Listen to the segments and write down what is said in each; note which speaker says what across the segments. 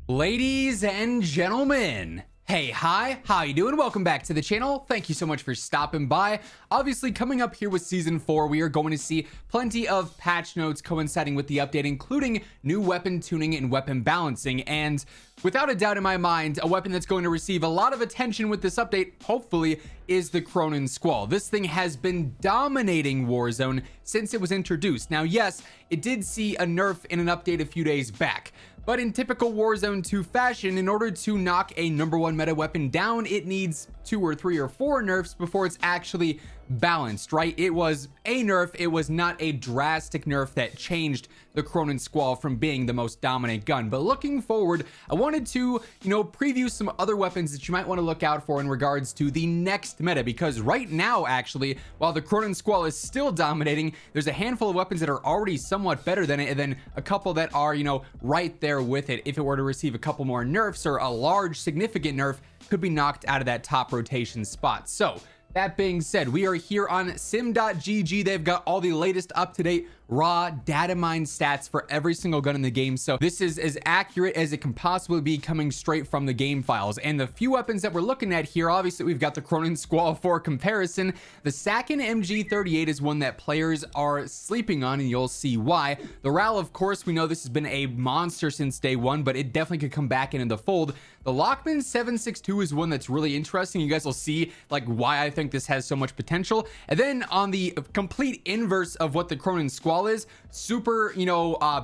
Speaker 1: Ladies and gentlemen, hey, hi, how you doing? Welcome back to the channel. Thank you so much for stopping by. Obviously, coming up here with Season 4, we are going to see plenty of patch notes coinciding with the update, including new weapon tuning and weapon balancing. And without a doubt in my mind, a weapon that's going to receive a lot of attention with this update, hopefully, is the CRONEN SQUALL. This thing has been dominating Warzone since it was introduced. Now, yes, it did see a nerf in an update a few days back. But in typical Warzone 2 fashion, in order to knock a #1 meta weapon down, it needs 2 or 3 or 4 nerfs before it's actually balanced, right? It was a nerf. It was not a drastic nerf that changed the CRONEN SQUALL from being the most dominant gun. But looking forward, I wanted to, preview some other weapons that you might want to look out for in regards to the next meta, because right now, actually, while the CRONEN SQUALL is still dominating, there's a handful of weapons that are already somewhat better than it, and then a couple that are, right there with it. If it were to receive a couple more nerfs or a large significant nerf, could be knocked out of that top rotation spot. So that being said, we are here on sim.gg. They've got all the latest up-to-date raw data mine stats for every single gun in the game. So this is as accurate as it can possibly be, coming straight from the game files. And the few weapons that we're looking at here, obviously we've got the CRONEN SQUALL for comparison. The Sakin MG38 is one that players are sleeping on, and you'll see why. The RAAL, of course, we know this has been a monster since day one, but it definitely could come back into the fold. The Lachmann 762 is one that's really interesting. You guys will see why I think this has so much potential. And then on the complete inverse of what the CRONEN SQUALL is, super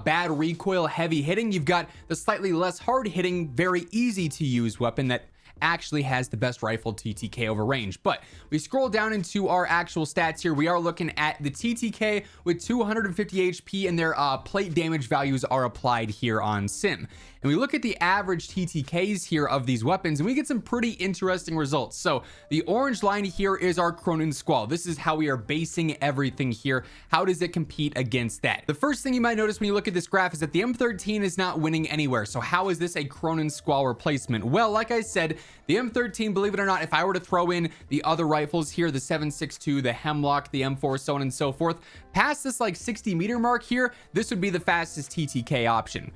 Speaker 1: bad recoil, heavy hitting, you've got the slightly less hard hitting, very easy to use weapon that actually has the best rifle TTK over range. But we scroll down into our actual stats here. We are looking at the TTK with 250 HP, and their plate damage values are applied here on sim. And we look at the average TTKs here of these weapons, and we get some pretty interesting results. So the orange line here is our CRONEN SQUALL. This is how we are basing everything here. How does it compete against that? The first thing you might notice when you look at this graph is that the M13 is not winning anywhere. So how is this a CRONEN SQUALL replacement? Well, like I said, the M13, believe it or not, if I were to throw in the other rifles here, the 762, the Hemlock, the M4, so on and so forth, past this 60 meter mark here, this would be the fastest TTK option.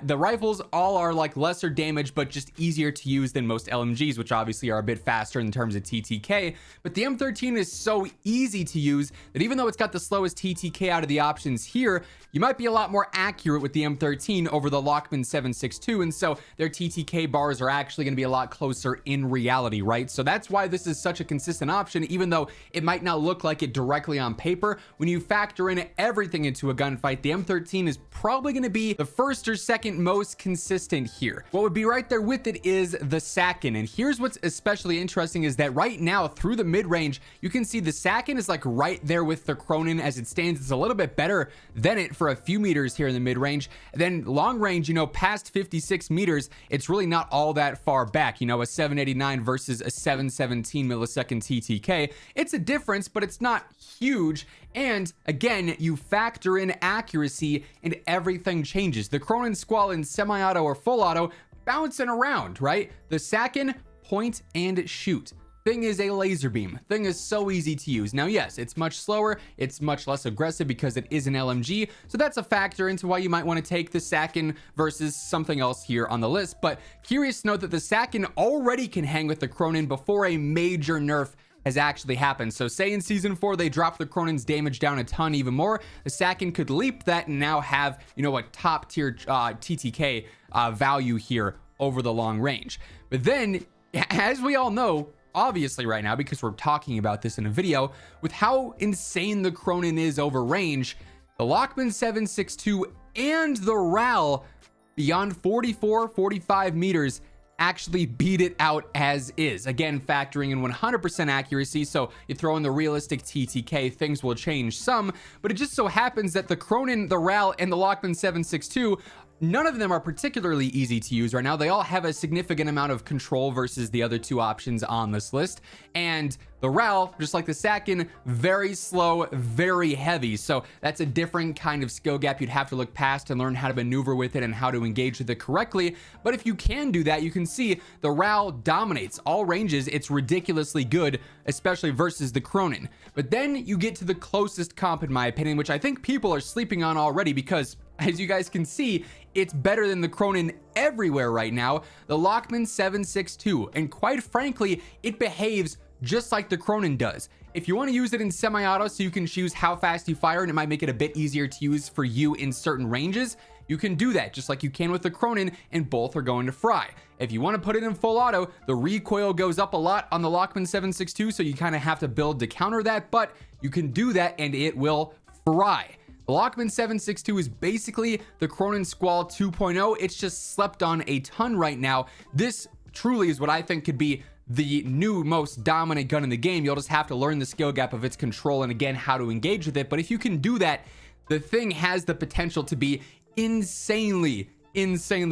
Speaker 1: The rifles all are lesser damage, but just easier to use than most LMGs, which obviously are a bit faster in terms of TTK. But the M13 is so easy to use that even though it's got the slowest TTK out of the options here, you might be a lot more accurate with the M13 over the Lachmann 762. And so their TTK bars are actually going to be a lot closer in reality, right? So that's why this is such a consistent option, even though it might not look like it directly on paper. When you factor in everything into a gunfight, the M13 is probably going to be the first or second most consistent here. What would be right there with it is the Sakin. And here's what's especially interesting is that right now through the mid-range, you can see the Sakin is right there with the CRONEN as it stands. It's a little bit better than it for a few meters here in the mid-range. Then long range, past 56 meters, it's really not all that far back. A 789 versus a 717 millisecond TTK. It's a difference, but it's not huge. And again, you factor in accuracy and everything changes. The CRONEN SQUALL in semi-auto or full auto, bouncing around, right? The Sakin, point and shoot. Thing is a laser beam. Thing is so easy to use. Now, yes, it's much slower. It's much less aggressive because it is an LMG. So that's a factor into why you might want to take the Sakin versus something else here on the list. But curious to note that the Sakin already can hang with the CRONEN before a major nerf has actually happened. So say in season 4 they drop the CRONEN's damage down a ton even more, the Sakin could leap that and now have a top tier TTK value here over the long range. But then, as we all know, obviously right now, because we're talking about this in a video, with how insane the CRONEN is over range, the Lachmann 762 and the RAAL beyond 44-45 meters actually beat it out as is. Again, factoring in 100% accuracy, so you throw in the realistic TTK, things will change some, but it just so happens that the CRONEN, the RAAL, and the Lachmann 762, none of them are particularly easy to use right now. They all have a significant amount of control versus the other two options on this list. And the RAAL, just like the Sakin, very slow, very heavy. So that's a different kind of skill gap you'd have to look past and learn how to maneuver with it and how to engage with it correctly. But if you can do that, you can see the RAAL dominates all ranges. It's ridiculously good, especially versus the CRONEN. But then you get to the closest comp, in my opinion, which I think people are sleeping on already, because as you guys can see, it's better than the Cronen everywhere right now, the Lachmann 7.62. And quite frankly, it behaves just like the Cronen does. If you want to use it in semi-auto so you can choose how fast you fire and it might make it a bit easier to use for you in certain ranges, you can do that just like you can with the Cronen, and both are going to fry. If you want to put it in full auto, the recoil goes up a lot on the Lachmann 7.62, so you kind of have to build to counter that, but you can do that and it will fry. The Lachmann 7.62 is basically the CRONEN SQUALL 2.0. It's just slept on a ton right now. This truly is what I think could be the new most dominant gun in the game. You'll just have to learn the skill gap of its control and again how to engage with it. But if you can do that, the thing has the potential to be insanely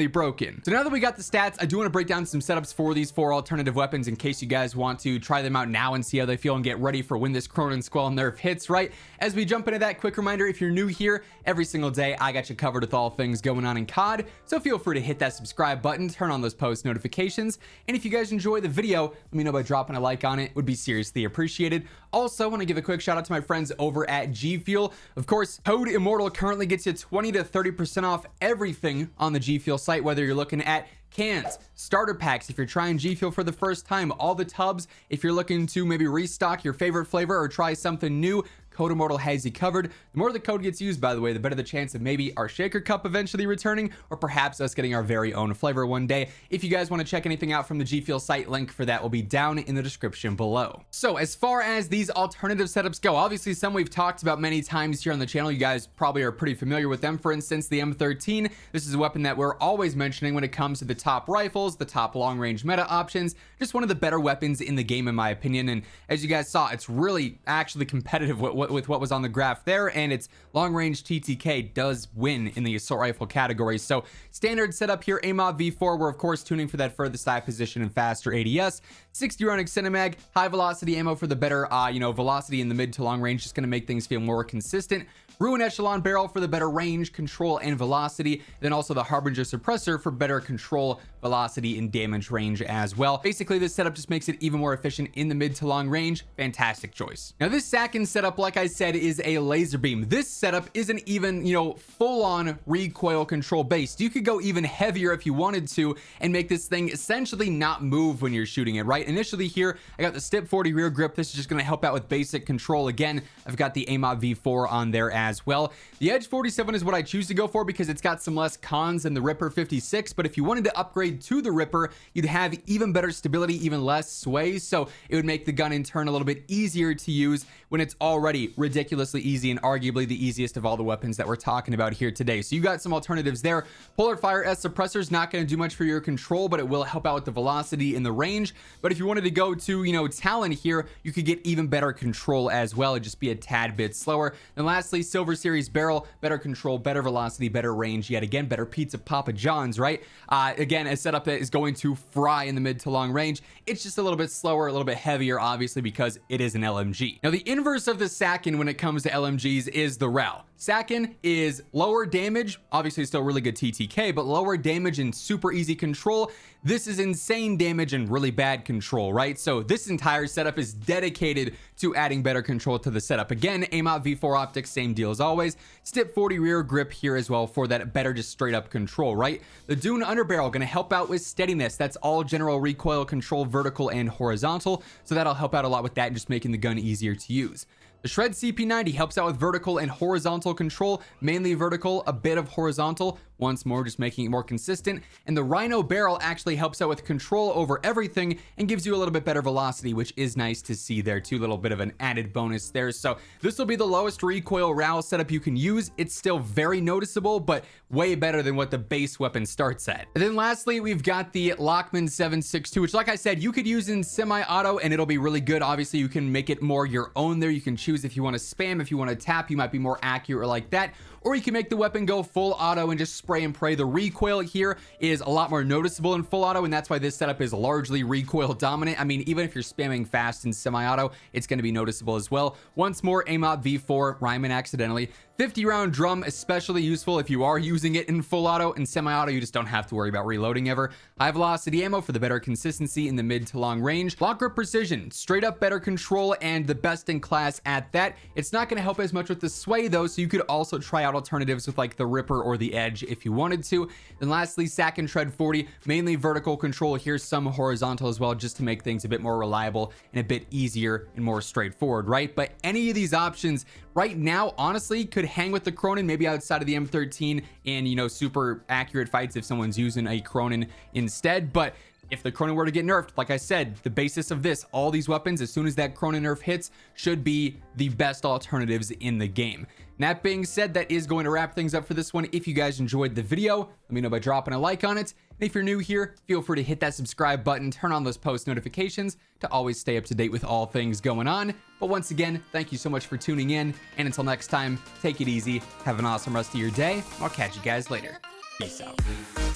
Speaker 1: broken. So now that we got the stats, I do want to break down some setups for these 4 alternative weapons in case you guys want to try them out now and see how they feel and get ready for when this CRONEN SQUALL nerf hits, right? As we jump into that, quick reminder, if you're new here, every single day I got you covered with all things going on in COD, so feel free to hit that subscribe button, turn on those post notifications, and if you guys enjoy the video, let me know by dropping a like on it. Would be seriously appreciated. Also, I want to give a quick shout out to my friends over at G Fuel. Of course, code WHosImmortal currently gets you 20 to 30% off everything on the G Fuel site, whether you're looking at cans, starter packs, if you're trying G Fuel for the first time, all the tubs, if you're looking to maybe restock your favorite flavor or try something new, Code WHosImmortal has you covered. The more the code gets used, by the way, the better the chance of maybe our shaker cup eventually returning, or perhaps us getting our very own flavor one day. If you guys want to check anything out from the G Fuel site, link for that will be down in the description below. So as far as these alternative setups go, obviously some we've talked about many times here on the channel. You guys probably are pretty familiar with them. For instance, the M13. This is a weapon that we're always mentioning when it comes to the top rifles, the top long range meta options. Just one of the better weapons in the game in my opinion. And as you guys saw, it's really actually competitive with what was on the graph there, and its long range TTK does win in the assault rifle category. So standard setup here, AMOB V4, we're of course tuning for that furthest eye position and faster ADS. 60 round extended mag, high velocity ammo for the better velocity in the mid to long range, just going to make things feel more consistent. Ruin Echelon barrel for the better range, control, and velocity. Then also the Harbinger suppressor for better control, velocity, and damage range as well. Basically, this setup just makes it even more efficient in the mid to long range. Fantastic choice. Now, this Sakin setup, like I said, is a laser beam. This setup isn't even, full-on recoil control based. You could go even heavier if you wanted to and make this thing essentially not move when you're shooting it, right? Initially here, I got the Stip 40 rear grip. This is just going to help out with basic control. Again, I've got the AMOB V4 on there as well. The Edge 47 is what I choose to go for because it's got some less cons than the Ripper 56, but if you wanted to upgrade to the Ripper, you'd have even better stability, even less sway, so it would make the gun in turn a little bit easier to use when it's already ridiculously easy and arguably the easiest of all the weapons that we're talking about here today. So you got some alternatives there. Polar Fire S suppressor is not going to do much for your control, but it will help out with the velocity and the range. But if you wanted to go to, Talon here, you could get even better control as well. It'd just be a tad bit slower. And lastly, Silver Series barrel, better control, better velocity, better range, yet again, better pizza Papa John's, right? Again, a setup that is going to fry in the mid to long range. It's just a little bit slower, a little bit heavier, obviously, because it is an LMG. Now, the inverse of the Sakin when it comes to LMGs is the RAAL. Sakin is lower damage, obviously still really good TTK, but lower damage and super easy control. This is insane damage and really bad control, right? So this entire setup is dedicated to adding better control to the setup. Again, AMOB V4 optics, same deal as always. Stip 40 rear grip here as well for that better just straight up control, right? The Dune underbarrel going to help out with steadiness. That's all general recoil control, vertical and horizontal. So that'll help out a lot with that and just making the gun easier to use. The Shred CP90 helps out with vertical and horizontal control, mainly vertical, a bit of horizontal, once more just making it more consistent. And the Rhino barrel actually helps out with control over everything and gives you a little bit better velocity, which is nice to see there too. Little bit of an added bonus there. So this will be the lowest recoil RAAL setup you can use. It's still very noticeable, but way better than what the base weapon starts at. And then lastly, we've got the Lachmann 7.62, which like I said, you could use in semi-auto and it'll be really good. Obviously, you can make it more your own there. You can choose if you want to spam, if you want to tap, you might be more accurate like that. Or you can make the weapon go full auto and just spray and pray. The recoil here is a lot more noticeable in full auto, and that's why this setup is largely recoil dominant. I mean, even if you're spamming fast in semi-auto, it's going to be noticeable as well. Once more, AMOB V4, rhyming accidentally. 50 round drum, especially useful if you are using it in full auto. In semi-auto, you just don't have to worry about reloading ever. High velocity ammo for the better consistency in the mid to long range. Lock grip precision, straight up better control, and the best in class at that. It's not going to help as much with the sway though, so you could also try out alternatives with like the Ripper or the Edge if you wanted to. Then lastly, Sakin Tread 40, mainly vertical control. Here's some horizontal as well, just to make things a bit more reliable and a bit easier and more straightforward, right? But any of these options right now, honestly, could hang with the Cronen, maybe outside of the M13 and, you know, super accurate fights if someone's using a Cronen instead. But if the Cronen were to get nerfed, like I said, the basis of this, all these weapons, as soon as that Cronen nerf hits, should be the best alternatives in the game. And that being said, that is going to wrap things up for this one. If you guys enjoyed the video, let me know by dropping a like on it. And if you're new here, feel free to hit that subscribe button, turn on those post notifications to always stay up to date with all things going on. But once again, thank you so much for tuning in. And until next time, take it easy. Have an awesome rest of your day. I'll catch you guys later. Peace out.